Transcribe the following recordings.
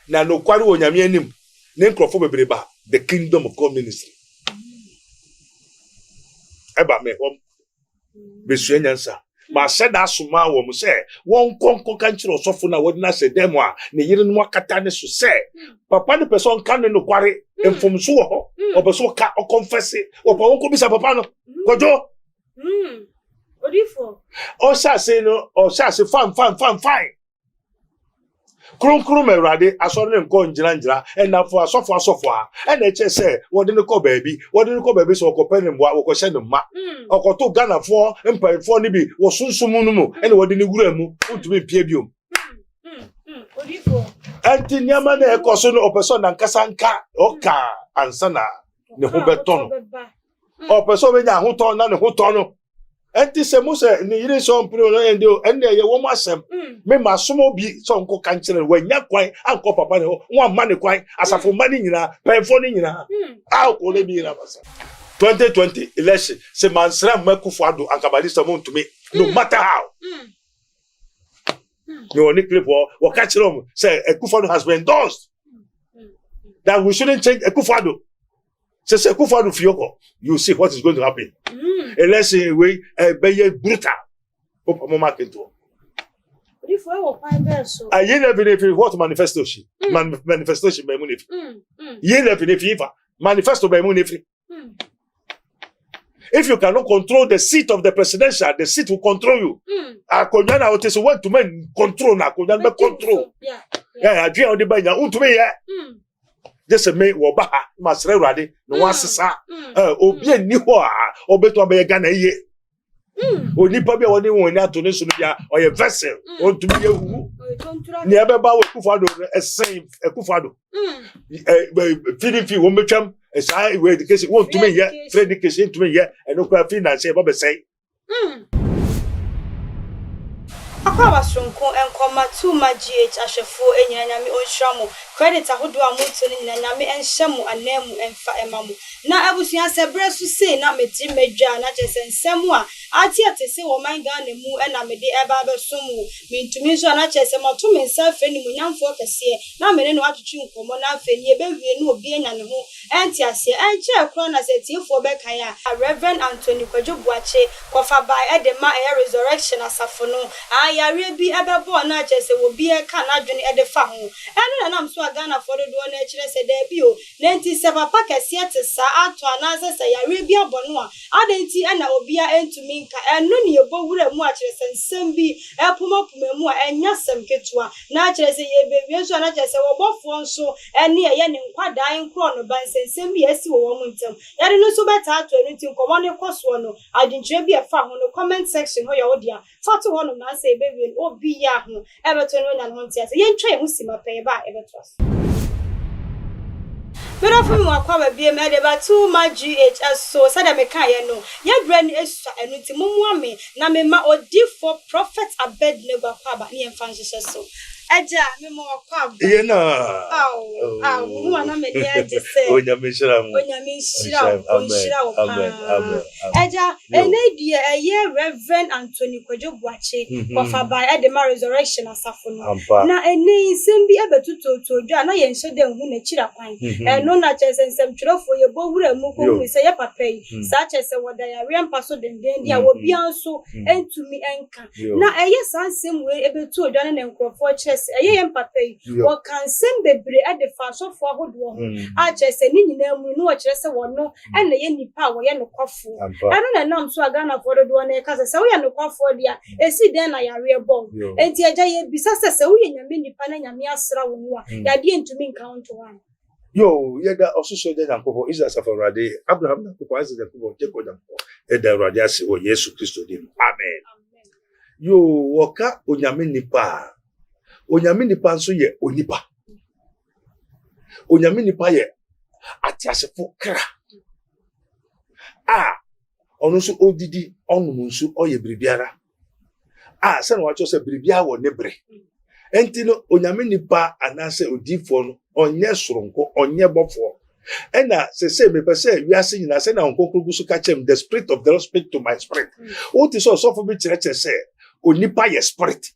na no kwari onyame anim ne nkrofo bebreba the kingdom of God ministry eba me hom besu nyansa ma said asuma wo mu se won konko kan kire osofo na wodi na se dem a ne yire no akata ne so se papa ne person kan ne no kware enfomso wo ho obeso ka o confess wo pa won ko bisa papa no Kojo Odifo o sha se fine krum erade asoro ne nko njira enafo asofo a ena eche se wodi ne ko baabi so ko penim wa wo ko hye ne ma okoto Ghana fo empire ni bi wo sunsum no mu ena wodi ne gura mu utumi pie biom Odifo anti nyama na ekoso no opeso na nkasa nka oka ansana ne ho beton opeso be nya ho ton na ne ho ton no anti se mo se ni yire so mpre no ende o ende ye wo mo asem me masomo bi so nko kankere wanya kwan anko papa ne ho won ma ne kwan asafo ma ni nyina penfo ni nyina ko le bi na basa 2020 election se mansra makufo ado ankabalista mo ntumi no matter how no ni clip wo ka kire mo say Akufo has been endorsed that we shouldn't change Akufo ado say Akufo ado fioko you see what is going to happen election we be brutal opo market to Odifo e wo pan be so aye never if what manifesto she manifesto she be mu nefi ye never if manifesto be mu nefi if you cannot control the seat of the presidential, the seat will control you. Akonyana o tese want to men control na akonyana be control. Yeah, adria o de ba nya unto me just me wo ba masre urade no wasesa obi ani ho a obeto abe Ghana ye. Onipa bi woni won ni ato ne so no bia o ye vessel unto me hu. Ni ebe ba wo Akufo-Addo esen Akufo-Addo. PDP wo metwam esa we education won to me ye trade education to me ye eno kwa finance e ba be say Akwa sonko enkoma tu ma GH ahwefo enyanyame onhwamo credit ahodo amoto ne nyanyame enhyemu anamu emfa emamu na abusuan sebre so sei na meti medwa na chesensem a ati se wo man Ghana mu na mede eba besomu mintumi so na chesem to me nsa fe ni munyamfo kese na mene no atutu nkomo na fe ni ebewie no obi enya ne ho enti ase enche kro na setiefo be kan a Reverend Anthony Kojo Boakye kofa by edema resurrection asafo no yare bi ebebo na chese wo bi e ka na dwene e de fa ho eno na nam so Ghana for do na kire se da bi o nenti se papa kese atesa ato anase se yare bi abono a adenti na obi a entumi nka eno ne ebo wura mu a kire se nsem bi epoma mu a enya sem ketua na kire se ye bewie so na kire se wo bofo nso ene ye ne nkwadan nkro no ban nsem bi esi wo mu ntem yare no so beta ato enu ti nkomo ne koso no adinkyere bi e fa ho no comment section ho ya odia fatu ho no na se bewie obi ya ho ebeto no nya no ntia se ye ntwa emu sima pe ba ebeto Pero for me wakwa bia me de ba too much GHS so said me kan ye no ye brand esu enu ti mumu me na me ma odi for prophet Abednego akwa ba ne emfa nhyehyɛ so Eja me mo wakwa ba ye na wo na me de aje se onyame shira amen Eja ene die eye Reverend Anthony Kojo Boakye kofa ba edema resurrection asafo no na ene nsem bi abetutoto dwa na ye nhyɛ de hu na kira kwan eno na chese nsem twrefo ye bo wura mu ko hu se ye papa yi sa chese woda ya rempa so denden dia wo bia nso entumi enka na eye sansem we ebetu odwa na nkrofo chese eye ye papa yi wo kan sem bebre ade fa sofo ahodo ho a chese ni nyina mu no wo chese wono ena ye nipa wo ye no kwafo eno na nam so Ghana for do na kasa se wo ye no kwafo dia esi den na ya rebo enti eja ye bisa se wo ye nyame nipa na nyame asra wo no a ya de entumi nka onto one yo yeda osuso de Nyankopɔ Israel safarade Abraham Nyankopɔ Isaac Nyankopɔ Jacob Nyankopɔ eda Awurade ase o Yesu Kristo dim amen yo woka onyame nipa nso ye onipa onyame nipa ye atiasefo kra ono nso odidi onum nso oye biribiara se na wacho se biribia wo ne bre enti no onyame nipa anase odifo no onye soronko onye bofo ena se me pese wiase nyina se na onkonkrogu so ka chem the spirit of the Lord speak to my spirit what is so for me church say onipa ye spirit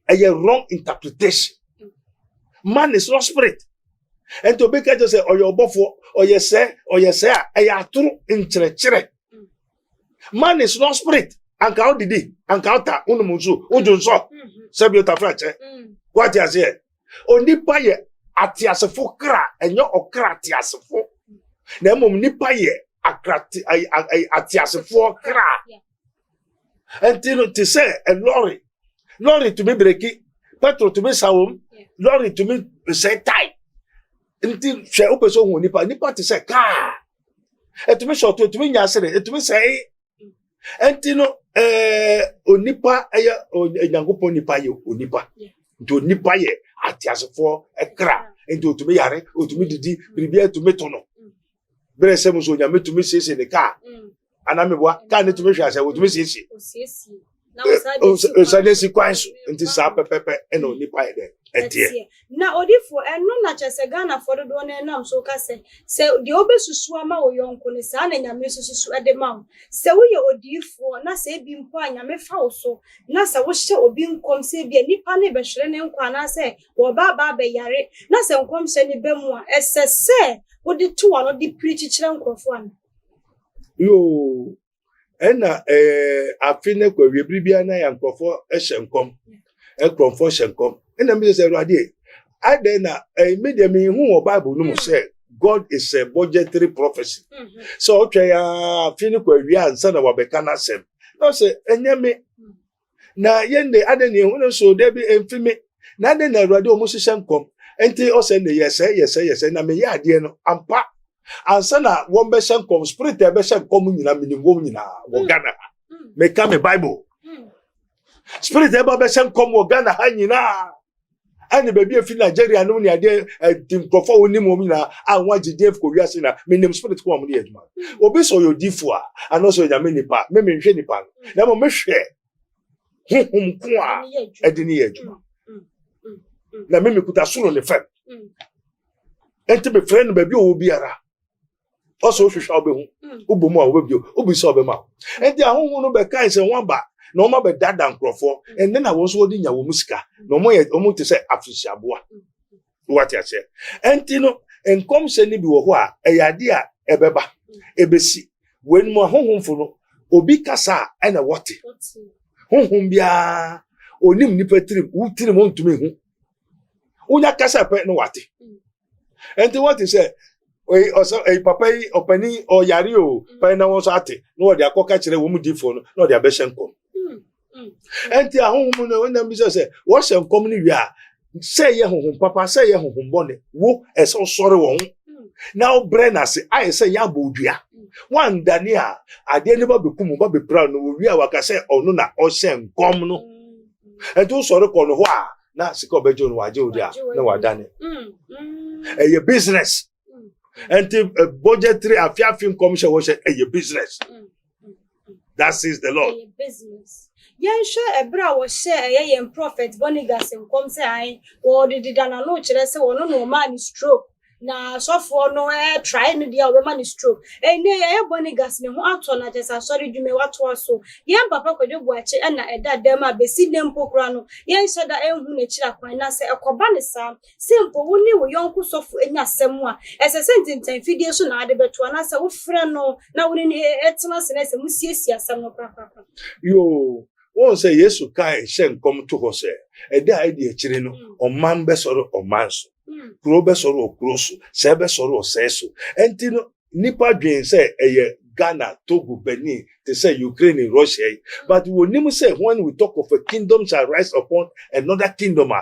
a wrong interpretation Man is not spirit. And to be just say, or your buffo, or you say, I true in chere. Man is not spirit. Anka how did he? Anka ota unumuzu udunso. Sabiota frache. What you say? Onipa ye atiasefo kra enyo okra atiasefo. Na mom nipa ye akrati atiasefo kra. Until to say a lorry to me breaki, petrol to me sawum, lorry to me say tie. Until she opens on nipa to say car. And to me short to me yasere, to me say Until onipa aya onyangopo nipa ye onipa. To nipa ye atiasefo ekra. Into to me yare, or to me didi, prepare to me tono. Bere semuso nyame to me say the car. Anamebwa ka ne tumi hwase wo tumi siesie na o sadesi kwanso nti sa pepepe e no nipa ye de etie na odifo eno na chese Ghana for do na enam so ka se de obesusu ama wo yonko ne sa na nyame susu ede ma se wo ye odifo na se bi mpo anyame fa wo so na se wo hye obi nkom se bi nipa ne be hwere ne nkwa na se wo ba be yare na se nkom hye ne be mu a esese wo de to ano de preach kire nkrofo an yo ena afine kwa webribia na ya nkrofo ehyenkom nkrofo ehyenkom ena me say ruade ade na media me hu o Bible no say God is a budgetary prophecy so otwa ya afine kwa wi ansa na wabeka na sem no say enyame na yende ade ne hu no so de bi emfime na ade na ruade o mo hyenkom enti o say ne yese na me ya ade no ampa ansana won be shenkom spirit e be shenkom nyina minimum nyina wo Ghana me ka me Bible spirit e be shenkom wo Ghana ha nyina ani be bi efi Nigeria no ni ade timkrofo woni mo nyina anwa gidef ko wiase na minim spirit ko mo ni aduma obi so yo difu a ano so nyame nipa me hwe nipa na mo me hwe hum ko a edini aduma na me kuta suro ne fam enti be friend be bi o biara also hwehwa obehu obomu a obebio obisi obema enti ahonhu no be kan se wamba na o ma be dada nkrofo enne na wo so odi nya wo musika na o mo te se afisiaboa what ya say enti no enkom se ni bi wo ho a eyade a ebeba ebesi wen mo ahonhumfo no obi kasa ena wote honhum bia onim nipa tirim utirim ontumi hu unya kasa pe no wate enti what is say we also papa opani o yari o pa na won so ate no de akoka kire wo mu difo no no de abehyenkom enti ahonhum no when them say wo hyenkom ni wi a say ye honhum papa say ye honhum bone wo eso sore won now brain as I say ya bodua one dania ade ne ba bekum ba be proud no wi a waka say ono na o hyenkom no enti sore ko no ho a na sika obejo no waje odi a na wadane your business and budgetary afiafin commission was a business. That is the Lord. Business. Yan sure ebra was share a prophet Bonigas and come say or did an no chere say no man is stroke. Na so for no try no dia woman is stroke. E ne Bonigas ne ho ato na just sorry dwume wato so. Yan papa Kojo Boakye na eda dem a besi dem pokura no. Yan so da enhu na kira kwan na say ekoba ne sam. Simple woni wo yonku sofo enya asem a. Ese sentintan fidie so na ade beto na say wo frɛ no na woni ne etena se na say musiesie asem no papa. Yo won say Yesu kai hyenkom to ho say e da ide akire no oman be soro oman so. Kuro be soro okroso se be soro oseso enti no nipa dwen say eye Ghana, Togo, Benin, they say Ukraine and Russia, but we will never say when we talk of a kingdom shall rise upon another kingdom.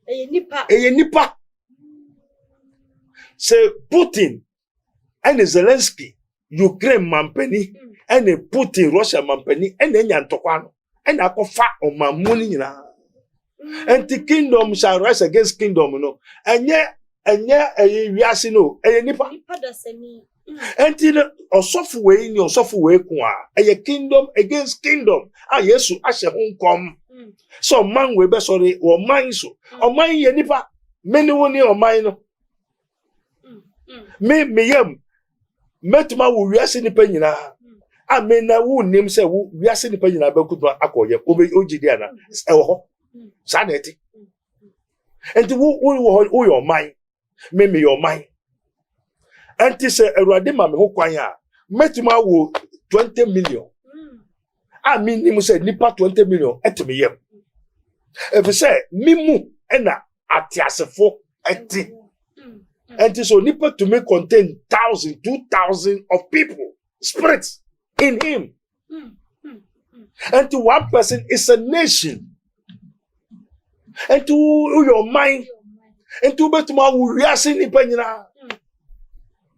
Nipa say Putin and Zelensky Ukraine mampeni and Putin Russia mampeni and Nyantokwano and akofa on my money na. And the kingdom shall rise against kingdom, no. And yet, wiase no, nipa dasani. And in software, a kingdom against kingdom. Ah, yes, as a home come. So, man, we be sorry, or mine so, or mine, ye nipa, many one or mine. Me, met my wiase ni penina. I mean, na who name say, wiase ni penina, but could not acquire, obey Ojidiana, Sanity. And who your mind, me your mind. And this Erade Mame ho kwan a metima wo 20 million. I mean him say nipa 20 million etime yem. If you say mimu ena atiasefo eti. And so nipa to make contain 1,000, 2,000 of people, spirits in him. And to one person is a nation. And to your mind, and to betuma we are seeing nipa nyina.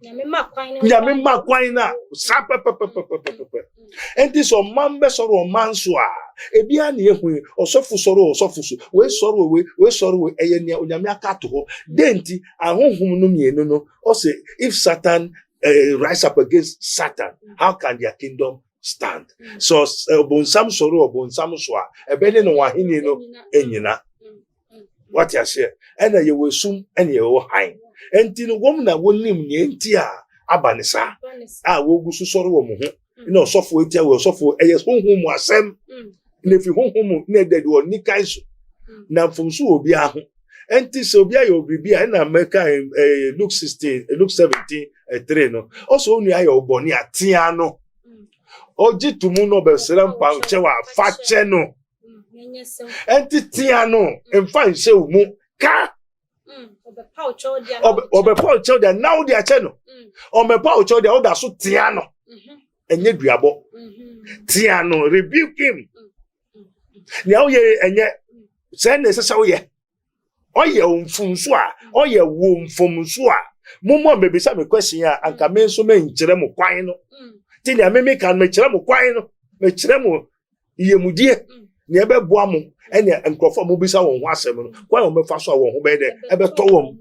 Nyame makwan na sapa and this on mambe soro manso a ebia na ehun osofu soro so we soro we eyenia onyame aka to ho denti ahonhum no mienu no o say if Satan rise up against Satan, how can their kingdom stand? So bonsam soro bonsam so a ebene no wahini no enyina. What you say? And you will soon and you will hang. And in a woman that will name Yentia Abanisa. I will go to sorrow. No software will suffer a yes home was Sam. And if you home near that were Nikaiso. Now from so be a and this will be your baby and America in Luke 16, Luke 17, a trainer. Also only I your Bonia Tiano. Oji to Muno Besseram Pauchewa, Facheno. Entitiano and find so mu ka obe pouch dia now dia channel o me pouch dia o da so tiano enye duabo tiano rebuke him na o ye enye say na se wo ye o ye omfunso a o ye wo mfomso a momo me be say me question a anka me so me nkire mo kwan no ti na me kan me kire mo kwan no me kire mo yemudie ne ebe boa mo ene enkrofo mo bisa won ho asem no kwa o mefa so won ho be de ebe to wom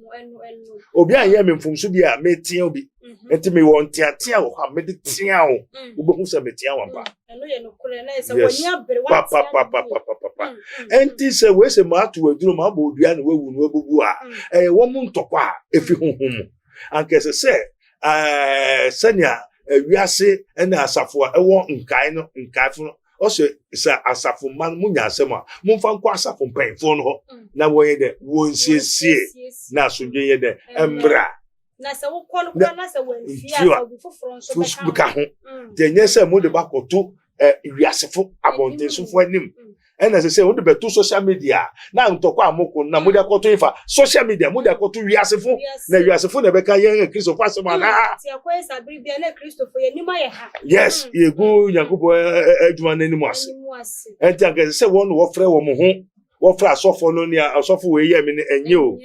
obi anye me mfumsu bi a me tia obi enti me won tia wo ha me de tia wo obo hu se me tia wan pa eno ye no kure na se wonya bere wa pa enti se we se ma to aduro ma bo odua na wewu no abubu a wo mu ntokwa efi honhom anke se senya wiase ena asafo a ewo nkai no nkaifo no also isa asafo man munya asema mumfa nkwa asafo mpanfo no ho na woye de wonsiesie na sodwe ye de embra na se wo kɔ no kra na se wansia asabu foforo nso beka ho de nye se mo de bakoto wiasefo abontensofo anim ena se wo de beto social media na ntokwa amoko na mo de akoto ifa social media mo de akoto wiasefo na wiasefo na beka ye Christopher asema na ti akoye sabiri bia na Christopher ye nima ye ha yes ye go Yakobo adwuma na nimu ase enti anke se won wo frɛ wo mo ho wo frɛ asofo no ne asofo we ye me enye o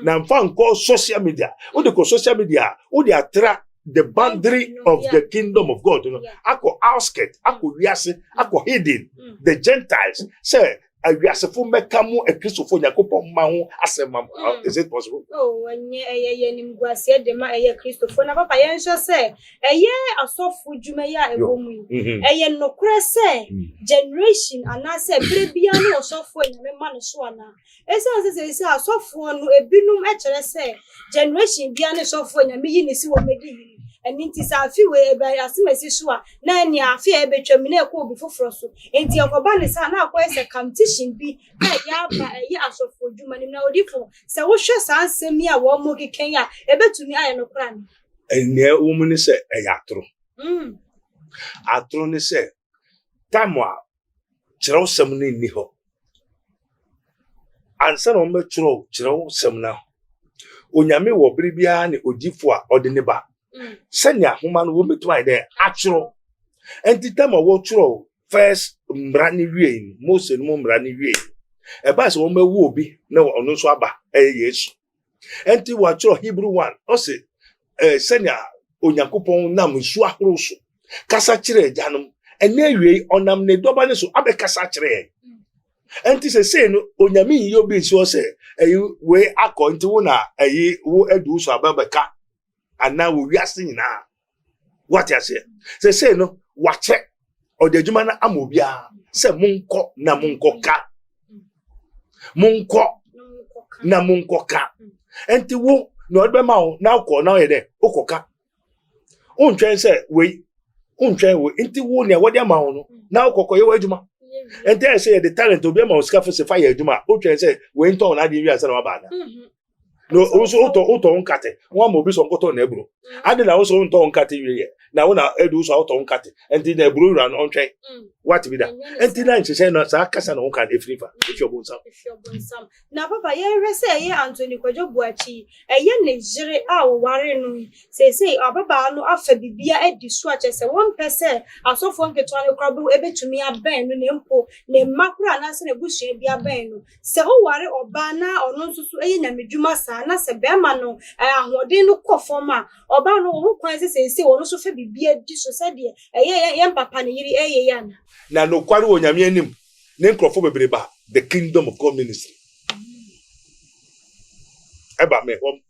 na mfa nko social media wo de ko social media wo de atra the boundary of the kingdom of God, you know. Ako outskirt, ako wiase, ako hidden. The Gentiles say, "Wiase fu mekamu e Kristo fu Yakobo mahu asema." Is it possible? Oh, ye ni mguase de ma ye Kristo fu na papa ye nso say, ye asofu dwuma ya ebomu. Ye nokure say generation ana say brebia na asofu nyame ma no so ana. Ese say asofu no ebinum e kire say generation bia na asofu nyame yi ni si wo medi. And it is a few way by as Messua, 9 year fear between ko be for so. And the Okoban now quite a competition be as of for Jumani now different. So what should answer me a warm monkey Kenya, a bet to me I no plan. And near woman is a yatro. Atron is a Tamwa, Cherosam Niho. And son of Metro, Cherosam now. Unyame wo bribia ni odifo a odineba. Senya human wo metwa de atro enti tama wo tro first mrani wie Mose no mrani wie e ba se wo mewu obi na ono so aba Yesu enti wa tro Hebrew 1 o se senya Onyankopon nam nsu ahoro so kasa kire ajanum ene wie onam ne doba ne so abe kasa kire enti se no onyame yi obi nso se we akọ enti wo na wo adu so ababeka and now we are seeing now what you say no watch it or the jumana amobia say munko na munko ka enti wo no be ma now call now here okoka untwen say we enti wo ne wode ma no now okoko ye wadwuma And there say the talent to be a scaffle fire Juma, Ocha say, we ain't on idea as a bana. No, also auto on cat, one will be some cotton nebro. I did also on cat now when I do so out on cat, and then a blue run on train. What to be done? And then she said, no, Sarkas and Oka if you're bones up. Now, Papa, you say, Anthony Kojo Boakye, a young Nigeria, our warren, say, our Baba, no, after the beer at the swatch as a 1%, I saw from Ketano Crabble, able to me a band, Nempo, named Macra, and as a bush, be a band. So, worry or banner or no, so a Mijumasa, and as a Bermano, and what they look for ma, or Bano, who crisis and say, or also be a dish society, a young papa, a yan. Now, no quarrel on Yamianim, name Crawford, the kingdom of God ministry. Eba me home,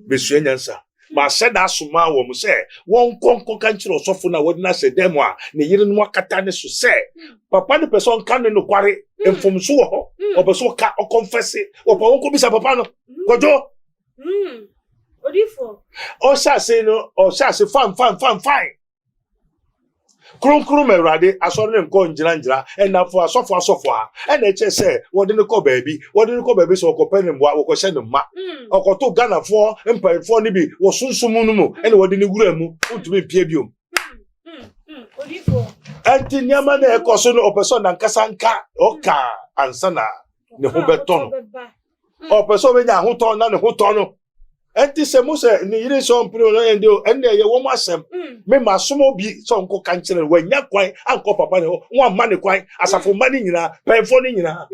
Monsieur Yansa. Ma said that Suma woman say, one country or sofuna would not say them one, near more catanis to say. Papa the person can no quarry, and from Suho, or Basoka, or confess it, or Ponko Bisa Papano, Kojo. What do you for? Or say no, or say fine. Krum erade asore nko njira and na for asofo and e che say what didn't call baby so ko penim wa ko hye ne ma okoto Ghana for empire for ni bi wo sunsumu no mu and what didn't gura mu utumi pie biom odifo anti nyama na ekoso no opeso na nkasa nka oka ansana ne ho beton opeso be nya ho ton na ne ho ton no anti se mo se ni yire so mpre no endo enne ye wo mo asem me masomo bi so nko kankere wanya kwan anko papa ne ho won ma ne kwan asafo ma ne nyina penfo ne nyina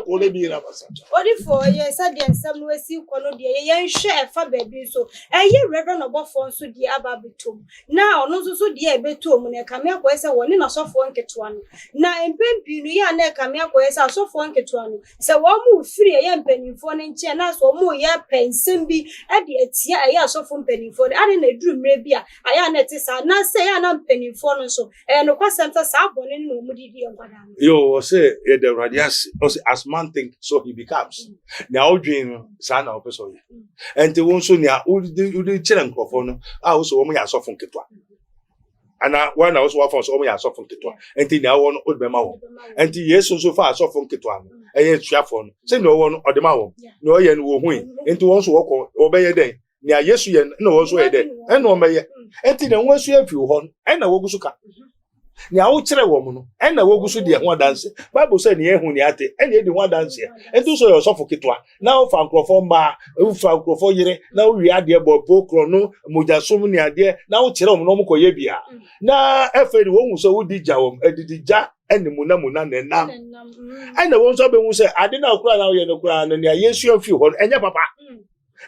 ko le bi na basa odifo ye said the nsam no asi kono de ye nhwe efa baabi so eye reverend obofo nso de aba betom na ono nso so de e betom ne kame akoyese woni na sofo nketo ano na empempi no ya na kame akoyese asofo nketo ano se wo mu firi ye mpanimfo ne nche na so mu ye pensem bi ade atia eye asofo mpanimfo ade na eduru mre bi a aya na sa na say ya na mpanimfo no so no kwasem sa abone no mu didi enkwada yo say the radius as man think so he becomes now dream sana opeso ye enti won so nia udi chere nkofo no so wo mu ya asofo nketwa ana wana also wa so wo ya asofo nketwa enti na wo no odbema wo enti yesu so fa asofo nketwa no eye tuafo no say no wo no odema wo no ye no wo hu enti won so wo ko obeye den nia yesu ye no wo so ye den ena o meye enti na nwa su afi ho ena wogusu ka nia wo kire wo mu no ena wogusu de ho dance bible say ne ehu ne ate ena edi ho dance enti so yo sofo kitwa na wo fa nkrofo mba wo fa nkrofo yire na wo wi ade bo pokro no mojasom ne ade na wo kire wo no mo koye bia na eferi wo hu so wo dija wo edidija ene muna ne nam ena wo so be hu say ade na okura na wo ye no kura no nia yesu afi ho enye papa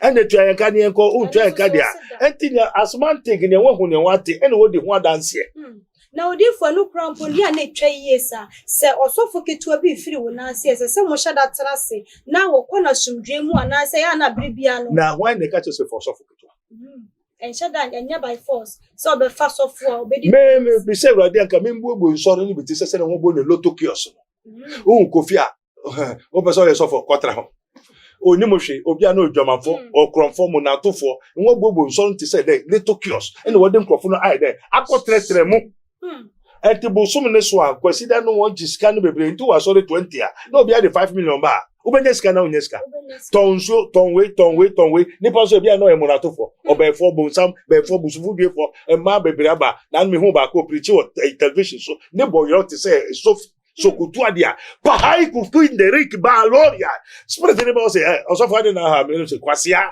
and the try can you call try cadia and as man taking a one who want it and what the one dance here. Now, therefore, no crown for ya ne tray years, sir, or so forget to be free when I say, as some shut that terrace. Now, what corner some dream one, I say, Anna Bribiano. Now, why they catch us for suffocator? And shut down and nearby force, so the fast of war, baby. May be said, right there, coming with sorry with this and one bone loto kiosk. Oh, Kofia, open so yourself for quatraho. O nimoshe obiano dwamafo o kromfo mo na tofo nwo gbogbo nso nti say dey little kiosk and what dem krofo no ai dey akotre mu etibo sum ne so a kwasida no won jiska no bebre nti wa sorry 20 a no bia the 5 million ba ubenyeska na unyeska tonwe nipa so bia no e mo na tofo obefo bonsam befo busufu biefo ma bebre aba na me hu ba ko preach television so ne boy you to say so kutua dia pa hai kufu in the rik ba loria spirit de ba say also for na ha me say kwasia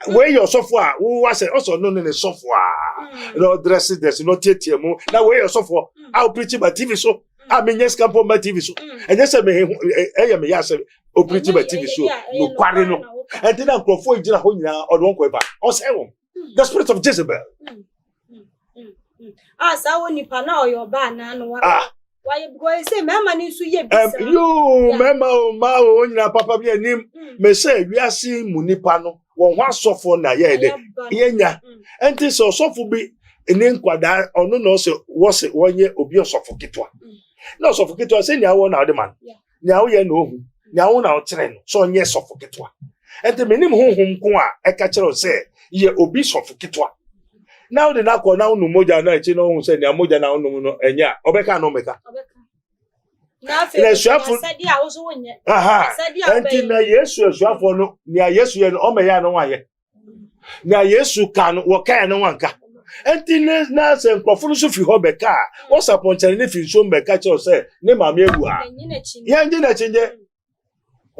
where your software who was also no software no dress this no tietie mu na where your software I'll preach by TV so I mean yes camp on my TV so and yes me me ya say o preach by TV so no kware no and then crofo ejira ho nyina odwon ko ba o say won the spirit of Jezebel sa woni pa na oyoba na no why because say mama ni so ye bisa you mama ma o nyina papa bi anim me say wiase munipa no won ho asofo na ye de yenya enti so sofo bi ene nkwada ono no se wose wonye obi osofo kitwa na osofo kitwa say nya wo na de man nya wo ye na ohu nya wo na o kire no so onye sofo kitwa enti menim honhom ko a e ka kire say ye obi sofo kitwa now the na ko na unu moja na echi no hu say nya moja na unu no enya obeka no meka na suafo said ya wo so wonye enti na Yesu suafo no na Yesu ye no o me ya no waye na Yesu ka no wo ka no wanka enti na se nkrofo no so fi ho beka wo saponchare ne fi so beka che o se ne mama ewu a ya nje na chinje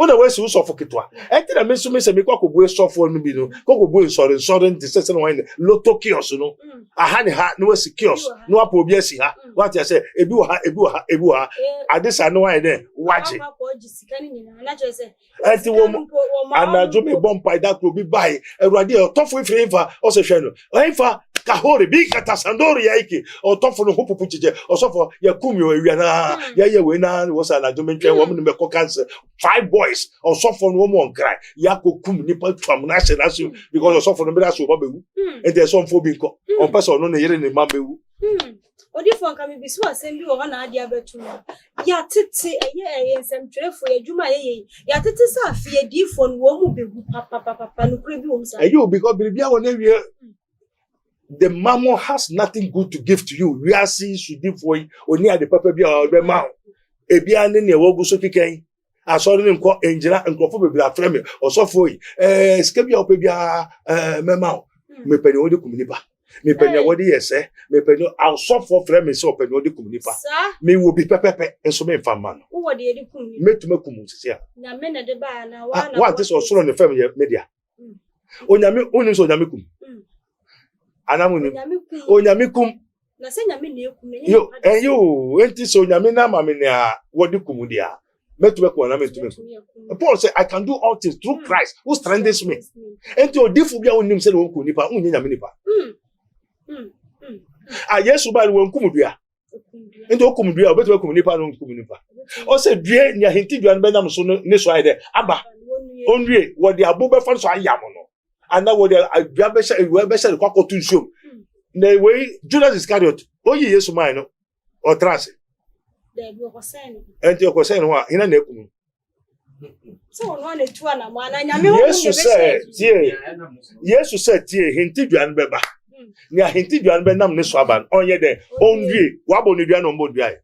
una we si usofo kitwa enti na mesu me se me kwakobu esofo no bi no kwakobu nsore nti se no wan loto kios no aha ne ha no wasi kios no apo obi asi ha what ya say ebi wo ha adisa no wan de waje enti wo anajo me bompa da kro bi bai ewrade otofo ifrefa o se hwe no oifa kahore bi kata sandori ya iki otofo no hopopu chije osofo ya kumi o ewia na ya we na wo sa anajo me twen wo me me ko cancer 5 boys osofo no mo nkrai ya ko kum nipa twam na hye na so because osofo no be da so ba bewu enti so mfo bi nko on person no na yere ne ma bewu odifo nka me bisu asem bi wo na ade abetu ya tete eye ensem twerefo adwuma ye ya tete sa afie difo no wo mu bewu papa no kure bi wo msa ayo because bibia wo na wie the mammo has nothing good to give to you. We are seeing Sudifo, only at the papa be our mouth. A bian in your wogu so kicking. I saw them call Angela and Crawford be a frame or so for you. Skip your baby, mamma. Me penny odi kumunipa. Me penny what yes, me penny I'll so for frame so penny odi kumunipa. Me will be pepe and so me fan man. Who are the kum? Make to make kumus here. Na men at the bar now. What this also on the family media. Onyami unim so nyamikum. Anamuni onyamikum na se nyame na ekum yo enyo enti so nyame na mame na wodi kumudia metume na metume Paul said I can do all things through Christ who strengthens me enti odifu bia onim se won kunipa unye nyame nipa Yesu ba won kumudua enti okumudua obetume kunipa no kunipa o se due nya hinti dua no benam so ne so ayde aba onwie wodi abobe fa so ayam no ana wo dia adua we be se kwakotu nsuom na we Judas Iscariot oyi Yesu man no o trance de bi okosen enti okosen ho a ina na ekunu so no na tu ana mo ana nyame ho Yesu said tie hinti dua no beba ni hinti dua no be nam ne so aba onye de onwie wabo ne dua no mbo dua e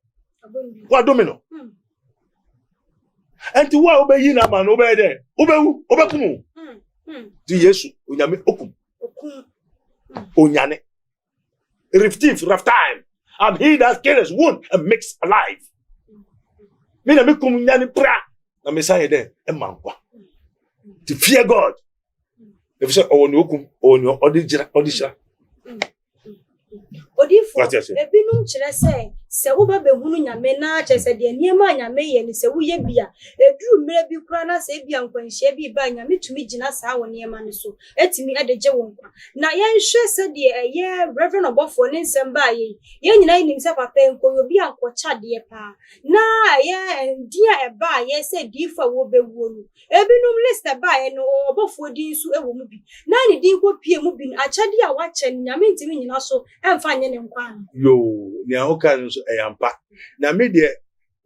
wa domino enti wa obeyi na ma no obe de obewu obekunu di Yesu onyame okum onyane rough time and he that kills wound and makes alive me na me kum nyane pra na me say de e mankwa to fear God if say owoni okum owoni odigira odifo ebinum kire se wo ba behunu nyame na che se de niema nyame ye ni se wo ye bia eduru mre bi kura na se bia nkwanhia bi ba nyame tumi gina sa wo niema ne so etimi adeje wo nkwa na ye nhwe se de ye reverend obofo ne nsem ba ye nyina nim se papa enko bi ankocha de pa na ye dia e ba ye se difa wo bewuo no ebinum list ba ye no obofo din su ewo mu bi na ni din ko pie mu bi achade a wache nyame ntimi nyina so emfa nye ne nkwa yo ni ahoka nso eyampa na me de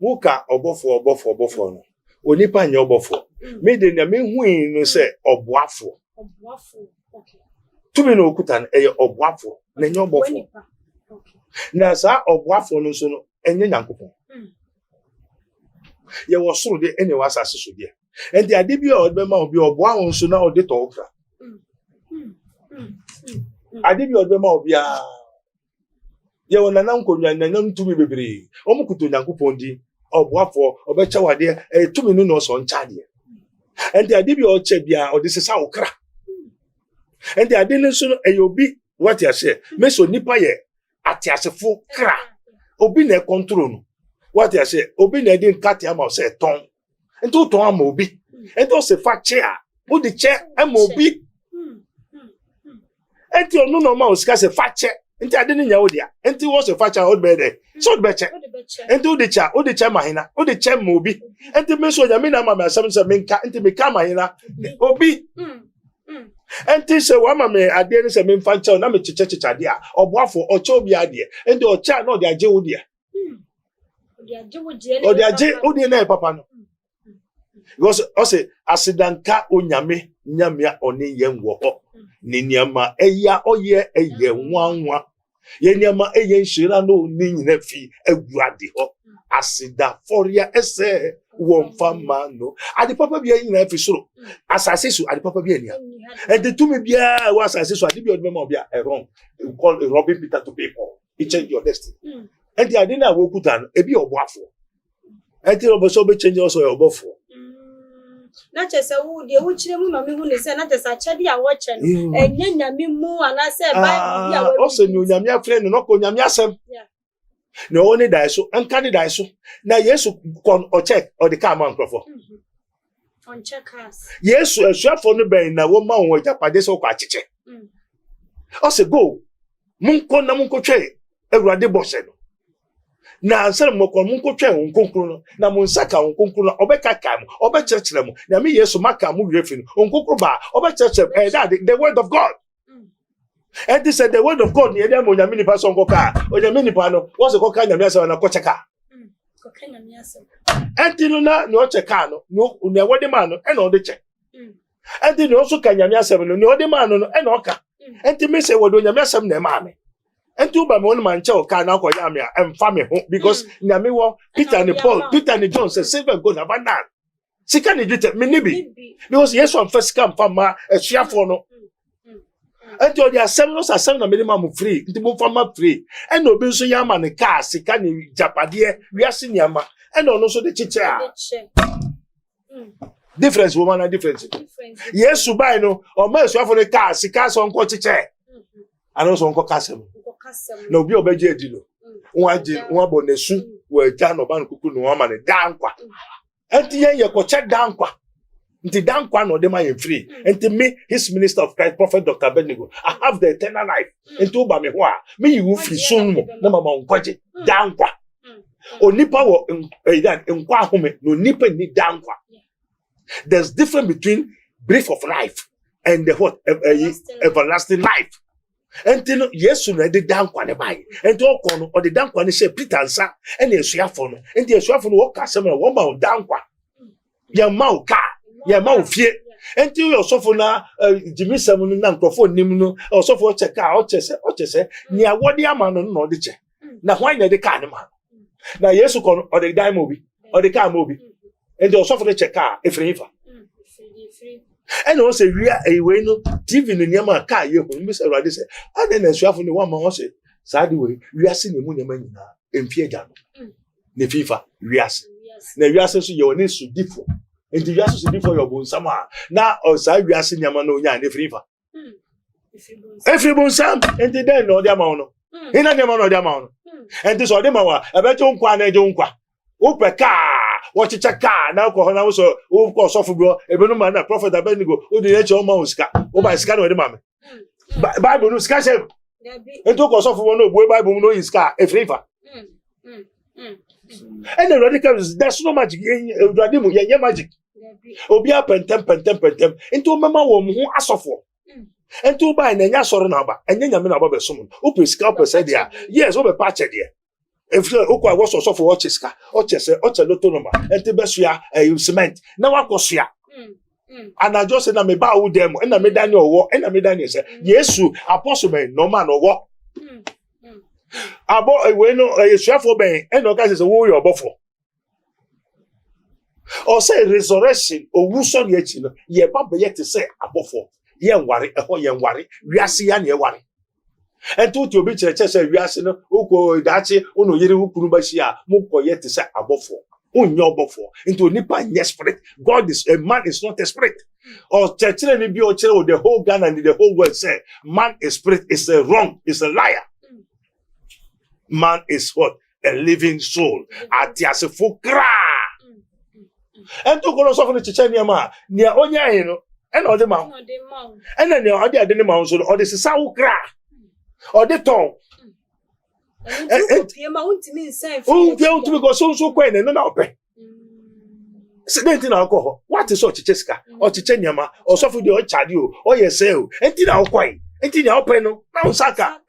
woka obofo no onipa nya obofo me de na me hui no se oboafo okay tumi no okuta na eye oboafo na nya obofo na sa oboafo no so no enye nyankopon ye wo soro de ene wasase so de enti ade bi o be ma obi oboafo nso na ode to okra ade bi o be ma obi a ye wona na nkonwa nanyam tumi bebre omukuto nyankopon di oboafo obecha wade tumi no no so nchade enti ade bi o che bia o de sesa okra enti ade ne so eyobi what ya say me so nipa ye atiasefo kra obi na control no what ya say obi na din kati ama say ton enti o ton ama obi enti o se fa che a o de che ama obi enti onu no ma o sika se fa che enti ade ne nya odia enti wo se fa cha o be de so de be che enti o de cha mahina o de che ma obi enti me so nya me na ma me asem se me nka enti me ka mahina obi enti se wa ma me ade ne se me mfa cha na me cheche ade a oboafo o che obi ade enti o cha na o de age odia o de age odi na papa no because o se asidanka onyame nyamia oni yenwo ho ni niama eya oye eye nwanwa ye niama eye nhira no ni nyina fi aguade ho asida foria ese won fama no ade papa bia nyina afisoro asase so ade papa bia nia and the tumi bia was asase so ade bia odema bia wrong you call robbing Peter to people it change your destiny and the ade na wo kuta no ebi oboafo and the oboso be change also your obofo na chese wo de wo chire mu mame hu ne se na chese achade a wo che no enye nyame mu ana se Bible bia wo also ni nyame afre no ko nyame asem no only die so and can die so na yesu kon o check or the car man crofo on check us yesu asuafo no ben na wo ma won japade so kwa chiche o se go munko na munko twe ewurade bose no na ansem mo kon munko twe won konkuru no na mo nsaka won konkuru no obeka kam obechechire mo na me yesu maka mo wirefi no won konkuru ba obechechire that the word of God. And this said the word of God, near them, Onyamini person go car, Onyamini pano, was a coca Yamiasa and a cocheka. And Tinuna, no checano, no, what the man, and all the check. And then also can Yamiasa, no, the man, and oka. And to me say, what do Yamiasa, ne mammy? And two by one man, chow, can now call Yamia and family because Yamiwa, Peter and Paul, Peter and John said, silver good have none. She can't do it, maybe. Because yes, one first come from a share for no. And your assemblies are some minimum free, into farmer free. And no bill so yama and car, Sikani, Japadie, we are senior, and also the chicha. Difference, woman, and difference. Yes, Subino, or most of the car, Sikas on Cochiche. And also on Cocasem. No, be obedient, you know. One bonesu, where Jan of Bankuku, no woman, and Danqua. And the year, check Danqua. Nti dan kwa no de ma yen free enti me his minister of Christ prophet Dr. Abednego I have the eternal life enti oba me ho a me yi wo free sun mo na mama nkwaje dan kwa onipa wo dan nkwa ahome no nipa ni dan kwa. There's difference between breath of life and the what everlasting life. Enti no yesu na de dan kwa ne bai enti okọ no o de dan kwa ne she Peter nsa ene esuafo no enti esuafo no wo ka asem na wo ma dan kwa ya ma o ka ya ma ofie enti yo sofo na jimisam no na nkrofo nim no sofo cheka o chese ni awode ama no no de che na hwan na de ka ne ma na yesu kon o de dai mo bi o de ka mo bi enti o sofo de cheka efrifa ene o se wia ewe no tv no niam ka ye ho mi se urade se ade na suafo ne wa ma ho se saadi we wiase ne mu nyama nyina empie gya no ne fifa wiase na wiase so ye woni su difo enti wiase su difo yo bonsam a na o sa wiase nyama no nya ne fifa efri bonsam enti den no de ama no ina nyama no de ama no enti so de ma wa ebejo nkwa na ejo nkwa wo peka wo chichaka na ko na wo so wo ko so fubro ebenu ma na prophet Abednego o de eche o ma osika o ba sika no de ma me Bible no sika she ento ko so fubro no bu Bible no sika efrifa and the radical there's no magic radimu ye magic obi apentem ento mama wo mu ho asofo ento ba na nya soro na ba enya nyame na ba be som o pesika pese dia yes o be patche dia if o kwa wo so sofo o chiska o chese o cheloto no ma ente besua cement na wakosua ana just na me ba wo dem na me Daniel wo na me Daniel say Yesu apostle ben no man wo abo we no yesuafo ben eno ka say wo yo bofo o say resurrection owuso ne achi no ye ba be yet say abofo ye nware eho ye nware wiase ya ne ware ento ti obi cheche say wiase no uko dachi uno yiri ukuru ba shi a mukọ yet say abofo unyo obofo into nipa nye spirit. God is a man is not a spirit. Or chechere ni bi o chere the whole Ghana and the whole world say man is spirit is a wrong, is a liar. Man is what? A living soul. Atiasefo kra. Ento kono sofo ni chiche ni ama ni onya yin no e na ode ma. E na ni ode ade ni ma so ode sisa wo kra. Ode ton. E ma untimi nsan fi. Untimi go so kwa ne no na ope. Sedenti na alcohol. What is so chicheska? O chiche ni ama o sofo de o chade o yese o. Enti na okwai. Enti na ope no na usaka.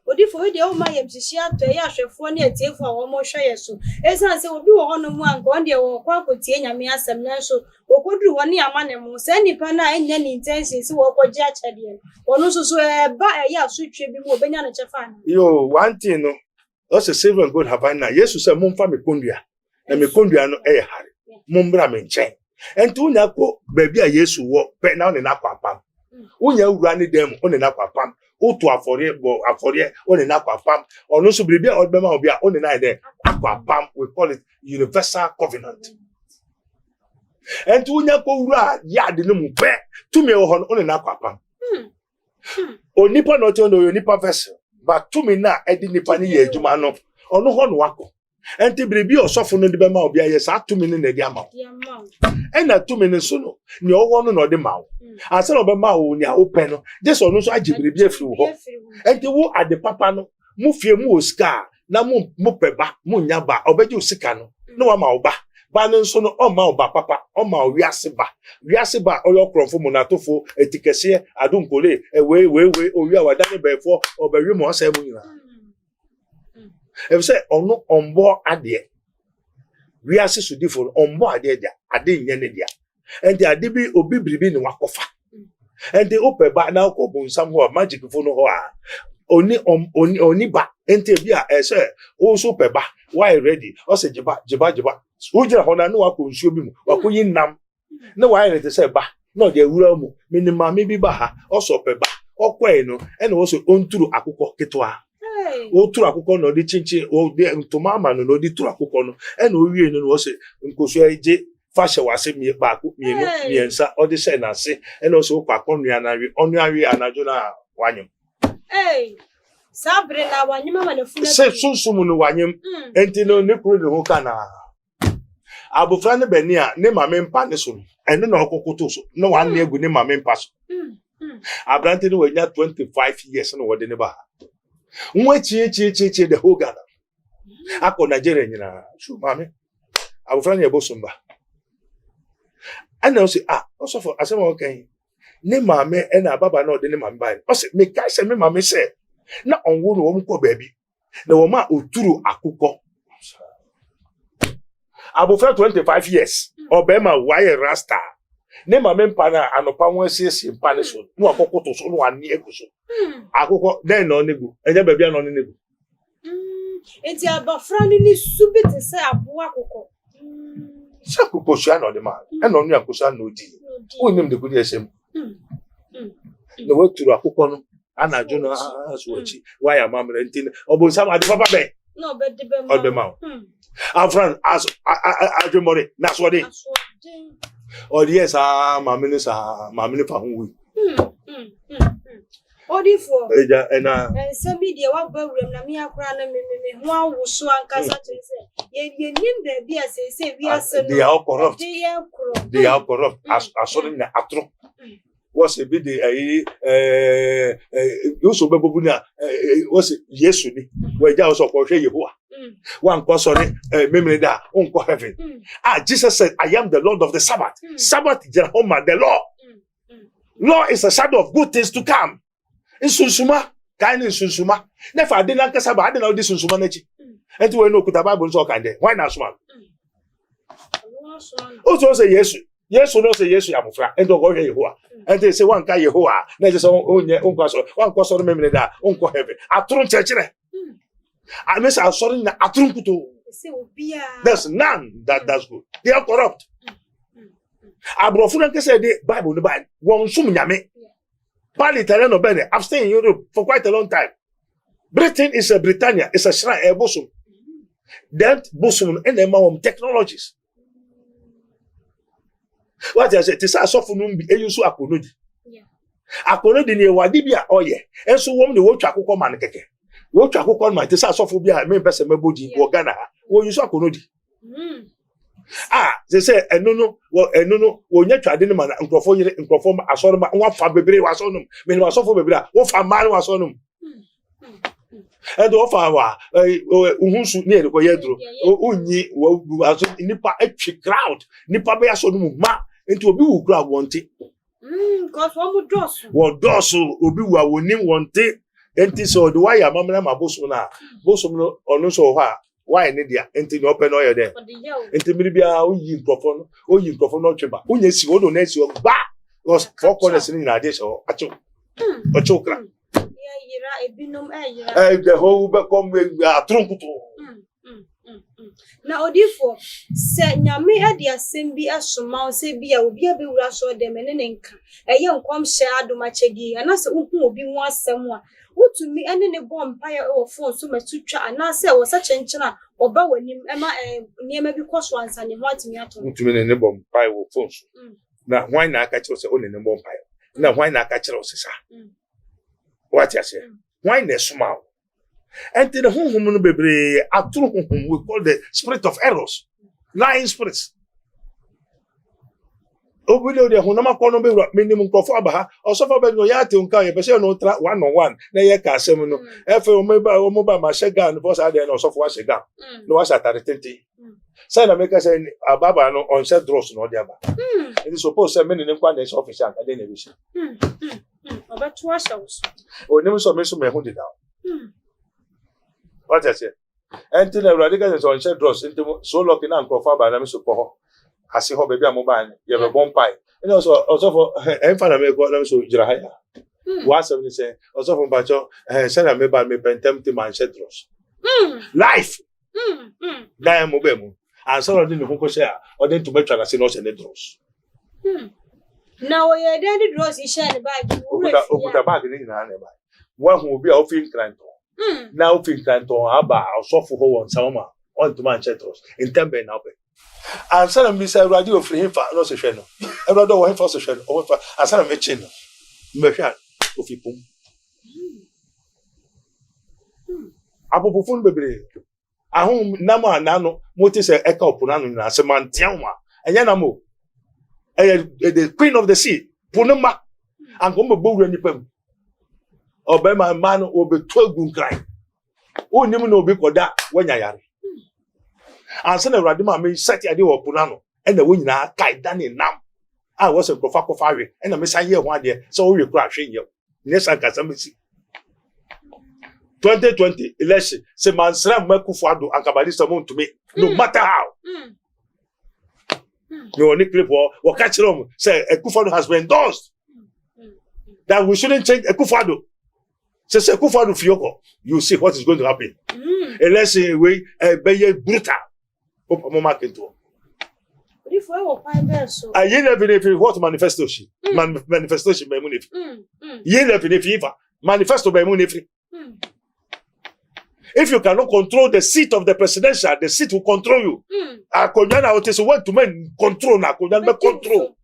Odi fo de o ma yem sisi ato ya hwefo ne atiefo a wo mo hwe yeso esan se obi wo hono mu anka onde wo kwa kotie nyame asem na so okoduru woni amane mu se nipa na enya ni intention si wo koji achade wono so so ba ya so twe bi mu obenya na chefa na yo one thing no Also silver and gold have I now. Yes, you say mumfa me kondua. Na me kondua no hari. Mumbra me nchen. Enti unya ko baby a Yesu wo pe na one na kwapam. Unya wura ni dem one na kwapam. Otu afore one na kwapam. Ono so bibia odbema obi a one na de kwapam. We call it universal covenant. Enti unya ko wura ya de no mu pe tumi wo ho one na kwapam. Onipa no to no onipa vessel. But tumi na edi nipa ni ye adwuma no. Ono ho no wako. Enti biribi osofo no de be ma obi aye sa tumi ne na di ama. Ena tumi ne so no ne owo no na ode ma wo. Ase no be ma wo ni a open no. Jesu no so agi biribi afiri wo. Enti wo ade papa no mu fie mu osika na mu peba mu nya ba obeji osika no. No wa ma wo ba. Ba no so no o ma wo ba papa o ma wo wiase ba. Wiase ba oyo krofo mu na tofo etikese adunkole we owi awadane befo obewi mo asa mu nyina. If say ono ombo ade we are so different ombo ade dia ade nyane dia and the ade bi obi biribi ni wakofa and the opeba na ko bonsam ho magic fo no ho a oni ba ente bi a say o so peba why ready o say jiba o jira ho na no akonsuo bi mu wakoyi nam na why ready say ba no de wura mu minima me bi ba ha o so peba o kwai no and o so onturu akukọ ketwa o turu akukọ no di chinchi o de ntomama no di turu akukọ no e na o wie no o se nkosu eje fashe wase mi ba ku miensa o de se na se e na o so kwa konua na wi onu awi anajo na wanyem sabre na wanyem ma na funa se sunsum no wanyem enti no ne kuro de ho kana abofra ne bani a ne mame mpa ne so eno na okokoto so no wan ne egu ne mame mpa so abrante no wanya 25 years no wode ne ba nwa chi the whole Ghana akọ Nigeria nyina shu mame abofra ne ebosomba ana o se also for asema okay ne mame e na baba na ode ne mame ba o se me kai se me mame se na onwo no wo mkọ baabi na wo ma oturu akụkọ abofra 25 years obema why rasta ne mame mpa na anopa won asiesie mpa ne so no akokoto so no ane eguso akụkọ den no nego enye baabi no nego enti abofra ni subite se abo akụkọ akụkọ sha no de ma e no nu akosa no di onim de gudi esem no weturu akụkọ no anajo no asochi why amamre enti obonsam ade papa be no be de be ma odema afran as ajumore na so de or yes mamini fa hu odi for eja ena sabi de wa ba wurem na me akora na me ho awuso ankasa tense ye nim be bia se wi ase no they are corrupt asori na atro was a bit you so bebu na was Yesu ni we ja so ko hwe Yehowa one person memre da on ko heaven Jesus said I am the Lord of the Sabbath. Sabbath Jehovah the law is a shadow of good things to come. In sunsuma kind in sunsuma never ade na nkasa ba ade na odi sunsuma na chi enti we no kuta Bible so kan de why na so man o say Yesu no say Yesu amufra endo go hwe Yehowa enti say wan ka Yehowa na je so onye onkwaso wan kwaso no memre da onko heaven aturu nchechire I miss our sorry na aturu kuto there's none that does good. They are corrupt. Abrofu na kese de Bible no ba won sum nyame Pali Italiano bene I've stayed in Europe for quite a long time. Britain is a Britannia, it's a shrine a bosom. That bosom and the technologies. What I say, it is a soft numbi, a use akonodi. Akonodi ni wadibia oye, and so woman the watch akoko man keke. Watch akoko man, it is a soft phobia, main person mebodi, or Ghana, or use akonodi. They say, and no, when you try to man and perform a sort of one for baby was on them, when was so for baby, one for man was on them. And off our Unsu near the Coyedro, Uni was Nipa epic crowd, Nipa Beasonum ma into a big crowd wanted. Because one would dress. Well, Dosso, Ubi will name one day, and this or the wire, Mamma Bosona, Bosom or no so her. Why in India? Enti open oil there. Enti milibia o yin krofo no tweba. Onye si wodo na si o ba. Was four corners in na dey so acho. Ocho kra. ebinom ayira. The whole become trunkuto. Na odifo se nyame ade asem bi asoma se bi a obi abewura so dem ne nka eye nkwam hye adomachegi ana se unhu obi ho asem a wotumi ene ne bompa ya o phone so matutwa ana se wo sa chenchena oba wanim ema niema bi kwaso ansa ne ho atimi ato wotumi ne bompa wo phone so na hwan na aka kire se o ne bompa na hwan na aka kire se sa what you say hwan na soma and the hum no bebre atru hum we call the spirit of errors lying spirits obido de hunama kono be minimum krofo abaha osofa be no yate unka ye pese no tra 1 on 1 na ye ka asem no efe o meba ma shega no boss ade na osofa wa shega no wa shatare tenti say na make say ababa no on set dross no dia ba it is supposed say meni ne kwa na office aka de na bi shi obetu ashaws o nim so me so me hu di down what I say and the radical is on set dross into so lucky na krofo aba na me so po asi ho baby amobane ye be bompai and also for enfana me go na so jira haya wa se ni say also for bacho say na me ba me pentemti man shedros life na mo be mu and so no ko say o den to metwa na say no se ne dros na o ye den dros I share the bag okuta bag ni na na ba wa hu obi a o fin kranto na o fin kranto aba also for ho won sama on to man shedros in tembe na ope ansana mi say radio of him fa no se hwe no everado wo him fa se hwe no o fa ansana me chi no me hwa ofipum apopofun bebre ahun nama nano moti se eka opuna no na se mantianwa enya namo the queen of the sea punuma anko mo bowura nipam obema man obetu agun kran onim na obi koda wanya yare ansana urade ma me set ade wo puna no e na wonyina kai dane nam a wo se profa kofa we e na me san ye ho ade so wo we kura hwe ye ne san kasa mesi 2020 election se mansra makufu ado ankabali so mo ntumi no matter how no ni people wo catch them say Akufo has been endorsed that we shouldn't change Akufo say Akufo fioko you see what is going to happen election we be brutal opo market to if we will find there so I never if what manifestation manifestation by money ye never if manifesto by money if you cannot control the seat of the presidential, the seat will control you. Akonya na ote so want to men control na akonya be control.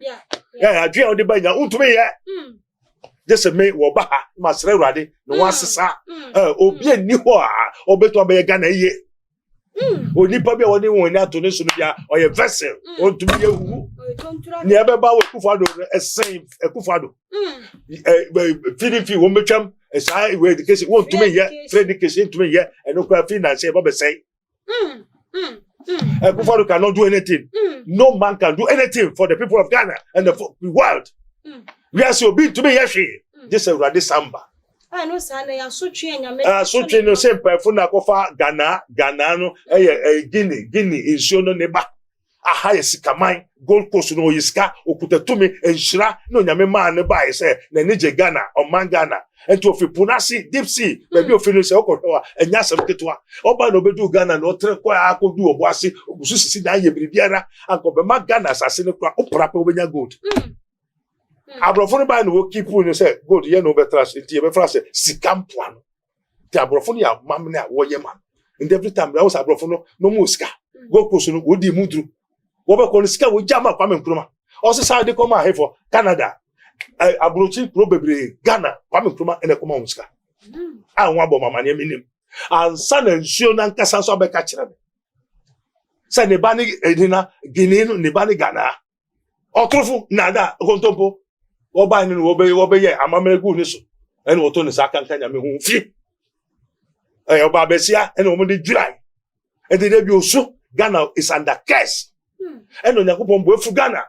Yeah, adria odi ba nya untume ye. Just me wo ba ha masre urade no wasesa. Obi ani ho a obeto abaye Ghana ye. Onipa bi woni woni ato ne so no bia oye vessel ontume ye hu. Ni ebe ba wo Akufo esen Akufo fi wo metwam esa we education won to me ye free education to me ye and no finance e be say Akufo cannot do anything. No man can do anything for the people of Ghana and the world. We are so big to me ye this is Radi Samba. I know sana ya so twe nyame so twe no se pefo na kofa Ghana no Guinea insuo no ne ba aha yesikaman Gold Coast no yiska okutatumi enhira no nyame ma ne ba say na nije Ghana o man Ghana ento ofipunasi deep sea baby ofinu se okohwa enya sem ketwa oba no bedu Ghana no tre kwa akodu oboase obususisi na ye biribiara anko be ma Ghana asase ne kwa oprape obenya gold abrofo ba no keep no say gold ye no betra se tie be fra se sikampoa no ti abrofo no ya mamne a wo ye man and every time we was abrofo no mu sika Gold Coast no wodi mudru wo be ko sika wo jama kwa menkroma o se sa de ko ma hefo Canada abrochi pro bebre Ghana kwa menkroma ene ko ma sika anwa bo mama ne minim ansa na nsuo na nkasa so be ka kire se ne ba ni edina Guinea no ne ba ni Ghana otrofu nada kontompo wo ba ni wo be ye amamegu ni so ene wo to ne sa kan nya me hu fi oba besia ene wo mo de dwai e de bi osu Ghana is under curse ene Onyankopon bo efu Ghana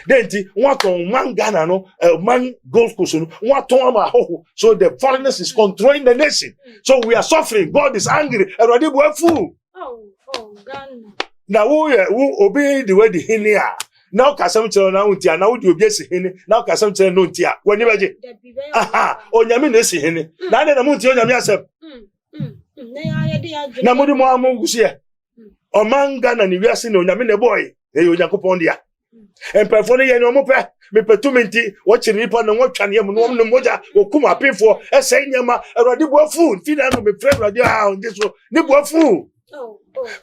denti waton man Ghana no man Gold Coast no waton ama hoho so the foreigners is controlling the nation so we are suffering. God is angry erode bo efu oh Ghana na wo obi the way the hinia Now kasam chero na untia na wodi obi esi hene now kasam chero no untia wani beje aha onyame na esi hene na na mu untia onyame asem na mudi mo amungusie omanga na ni wiase na onyame na boy e Onyankopon dia empefo ne ye no mo pe me petumenti wo chiri nipa na wotwane yam no no moja okum apefo ese nyama Awurade boafu fina no me pray Awurade ndeso ne boafu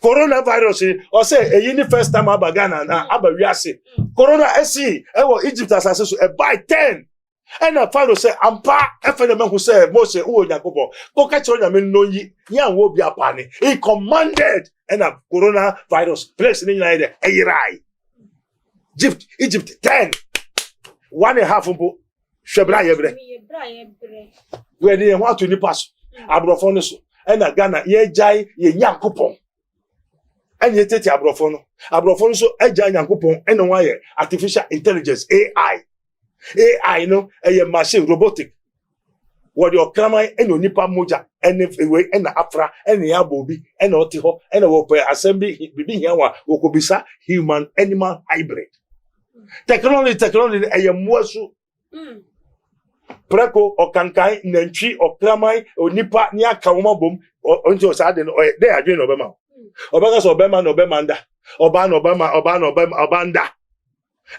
coronavirus or say a uni first time abagana na abawiase corona esi ewo Egypt asase so e by 10 and a father say ampa efeneme who say Moses wo Onyankopon ko ka che onyame no yi yan wo bia pane he commanded and a coronavirus place ni nyina de eyirai Egypt 10 1.5 mpo hwebra yebre we dey want to ni pass abrofo no so and a Ghana ye jai ye Nyankopon enye tete abrofo no so eja Nyankopon ene wa ye artificial intelligence AI no eye machine robotic what your kraman ene onipa moja ene we ene afra ene ya bobi ene oti ho ene wo pe assembly bibi hia wa wokobisa human animal hybrid technology eye muasu preko okankai nantwi okraman onipa ni aka wo mabom onje osade no dey adwe no obema obega so obema no obema nda oba no obama nda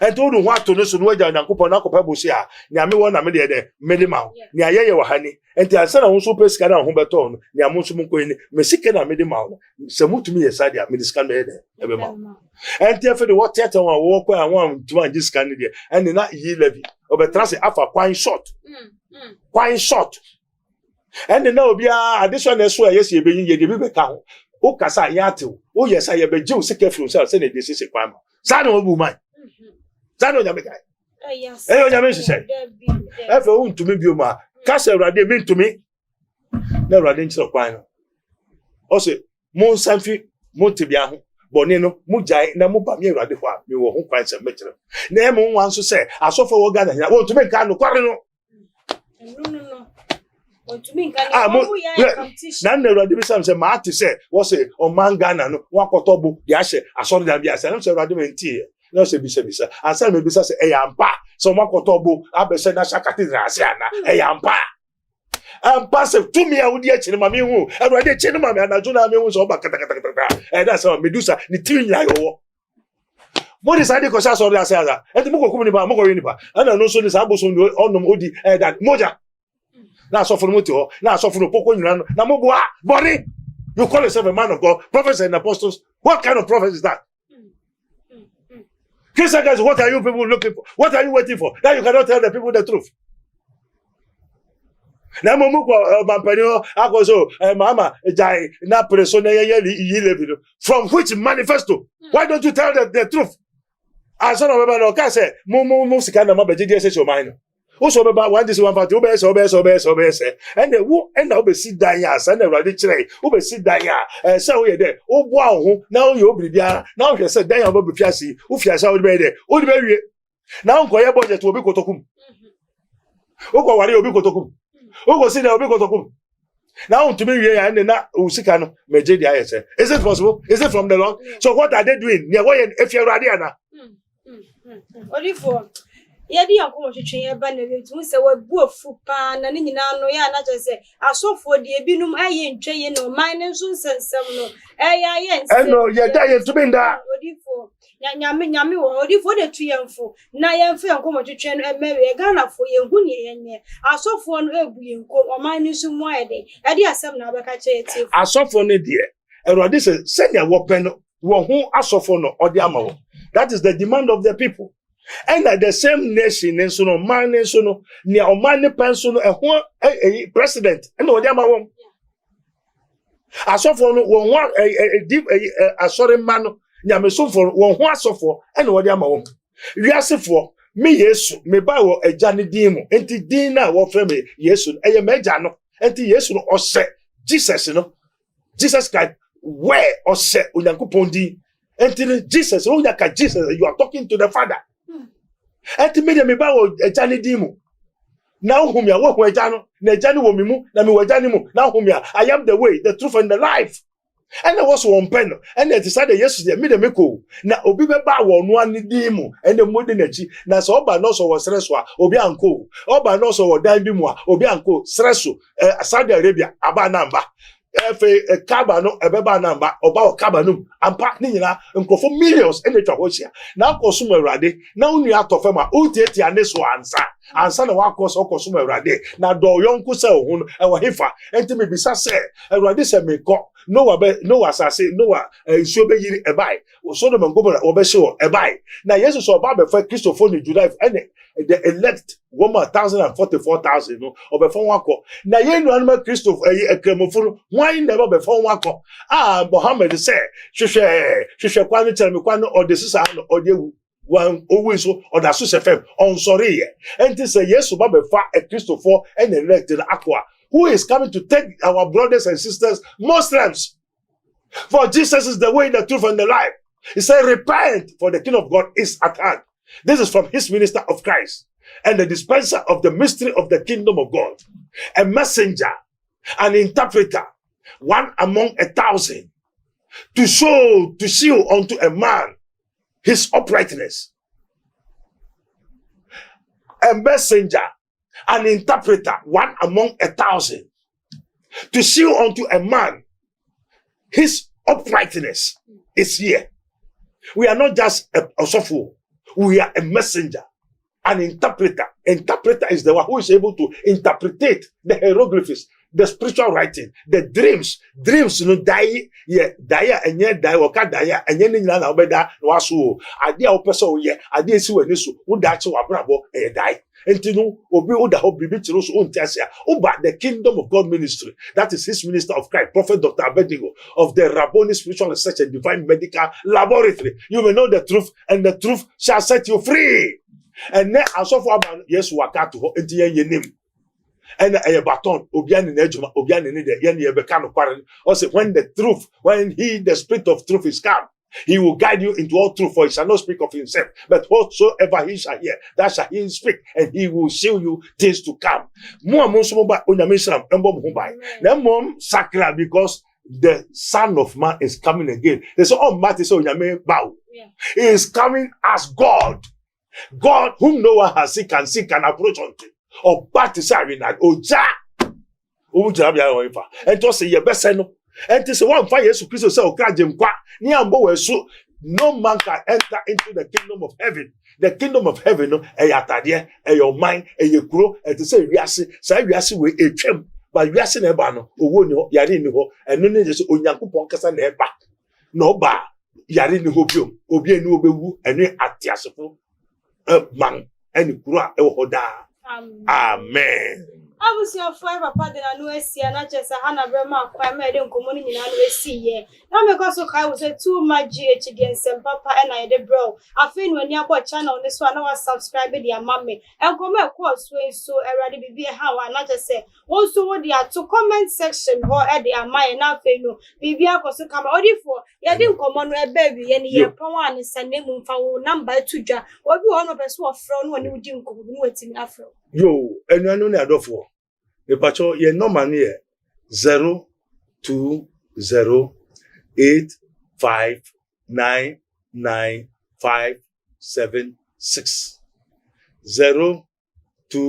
ento do ho ato no so no agya Nyankopon akopa bosi a nyame wo na me de medima ni ayeye wo hani enti ansa na wo so pesika na ho beto no ni amonso mo koyi ni mesika na medima no se mutumi yesade a mediska no de ebema enti afi de what theater wa wo kwa anwa tuma ngiska no de eni na yi levi obetrase afa kwan short eni na obi a addition na so yesi ebeyin ye de bi beka ho o kasa yatew o yesa ye beje o sika fru se na de sese kwan ma sa na obu man Zano nyame kai. Yes. Nyame sise. Efe untumi bioma. Kasa Awurade mi ntumi. Na Awurade nchiro kwan no. Ose mo nsanfi mo tebia ho. Bone no mo jai na mo ba mi Awurade ho a mi wo ho kwan se mekire. Na e mo nwa nso se asofo wo Ghana hia. Wo ntumi nka no kware no. No. Ntumi nka no wo ya competition. Na Awurade bi sam se ma ate se wo se o man Ghana no wakotobo ya hye asori da bia se. Na se Awurade menti no se bisa ansa me bisa se eyampa so makotobo abese na shakati rase ana eyampa ampa se tumi a wudi akire ma me hu Awurade akire ma me anajo na me hu so ba kata da se medusa ni tinya yo mo decide ko sha so rase aza enti mo kokum ni ba mo ko ni ba ana no so ni sa boso ni onom odi that moja na so for moti ho na so for poko nyina na mo boa body you call yourself a man of God prophets and apostles what kind of prophet is that? Christian guys, what are you people looking for? What are you waiting for? Now you cannot tell the people the truth. Na momuko mampanyo akoso mama jai na persona ye from which manifesto? Why don't you tell the truth? As on baba no ka say mo sika na mabeje dey say your mind. Uso baba one this one party obese and the wo and na obesi dan ya asa na Awurade kire obesi dan ya say wo ye dey obo ahụ na wo ye obiribia na wo say dan ya obo fiase wo fiase wo be dey wo be wie na wo ye budget obi kotokum wo ko ware obi kotokum wo go see na obi kotokum na wo ntumi wie ya na usika no meje dey ayese. Is it possible? Is it from the Lord? So what are they doing? Near wo ye if you Awurade ana Olifo yedi yankomo twetwe ye ba na betu se wa buofu pa na ne nyina no ya na je asofo de ebinum aye ntwe ye no man ne so nsensem no ye nse no ye da ye tubinda odifo nyame wo odifo de tuyemfo na yemfo yankomo twetwe no emewe ye Ghana fo ye hu ne ye nye asofo no ebu ye nko o man ne so mu ayede ade asem na abeka che eti asofo ne de Awurade se senya wo pen wo hu asofo no ode amawo. That is the demand of the people. And at the same nation, and so no man, and so no near a man, pension, a president, and no damn one. I saw for one a sorry man, Yamaso for one was for, and what damn one. You ask for me, yes, me buy a Johnny Demo, and the dinner, what family, yes, I am a Jano, and the yes, or say Jesus, you know, Jesus Christ, where or say Unyankupondi, until Jesus, oh, Jesus, you are talking to the Father. Enti media me ba wo ejane dimu na ohumia wo ho ejano na ejane wo mimu na me wajane mu na ohumia I am the way the truth and the life And there was one pen, and they decided yesterday, me the meko. Now, Obi Baba one demo, and the modern energy. Now, so Oba no so was Sreswa, Obi Anko, Oba no so was Dibimwa, Obi Anko, Sresu, Saudi Arabia, Abanamba. A cabano, a beba number, about cabanum, and partner, and for millions in the Trahosia. Now, consumer rade, now you have to fema, Uti and this one, sir. And son of our course or consumer rade. Now, do young Kusel, and Hifa, and to me be said, and Radissa may call. No, as I say, no, so be a buy, or Sodom and Gomorrah, or Besho, a buy. Now, yes, so Baba for Christopher July, and the elect 1,044,000, or before one call. Now, you know, Christopher, a cremophone, why never before one call? Ah, Mohammed said, she shall quite tell me, or the sister, or you. One always or the Sus FM on sorry. And to say yes, Baba a Christopher and elected Aqua, who is coming to take our brothers and sisters, Muslims. For Jesus is the way, the truth, and the life. He said, repent, for the kingdom of God is at hand. This is from his minister of Christ and the dispenser of the mystery of the kingdom of God, a messenger, an interpreter, one among 1,000, to show unto a man his uprightness. A messenger, an interpreter, one among 1,000, to show unto a man his uprightness is here. We are not just a software, we are a messenger, an interpreter. Interpreter is the one who is able to interpret the hieroglyphs, the spiritual writing, the dreams. Dreams no die, and yet die, or can die, and yen na obeda no aso. Ade a opeso ye, ade si wani so, wo da che wa brabo die. Enti no obi wo da ho bibi chiro so ontiasia. Oba the kingdom of God ministry. That is his minister of Christ, Prophet Dr. Abednego of the Rabboni Spiritual Research and Divine Medical Laboratory. You may know the truth, and the truth shall set you free. And then as of yes, waka to enti yen name. And a baton, Obian in Ejuma, Obian in the Yen Yebekano Quarren. Also, when the spirit of truth is come, he will guide you into all truth, for he shall not speak of himself, but whatsoever he shall hear, that shall he speak, and he will show you things to come. Sakra, because the Son of Man is coming again. They say, oh, Matthew, so bow. He is coming as God. God, whom no one has seen, can approach unto. Or party sarina or ja and to say your best and to say one fire Jesus Christ sayokrajem kwa ni ambo so no man can enter into the kingdom of heaven. The kingdom of heaven no eyatade your mind eyekuro and to say wiase say wiase we etwem but wiase na eba no owo ni ho yare ni ho eno ne je so onyankopon kasa na eba no ba yare ni ho biom obi enu obewu ene atiasefo man eni kuro a e ho da. Amen. I was your forever pardon and no see and not just a Hannah Brema, quite made in community and we see ye. Now, because of I was a too much GH against some papa and I did bro. I think when you watch channel this one, I was subscribing your mommy and come across way so already be how I not just say. Also, what they are to comment section or at the Amaya now, no, BB also come only for you didn't come on a baby and your power and send them for number 2 jar. What you want of us who from when you didn't come in Afro. Yo, and I know that for the patrol, ye no money 02085995576 02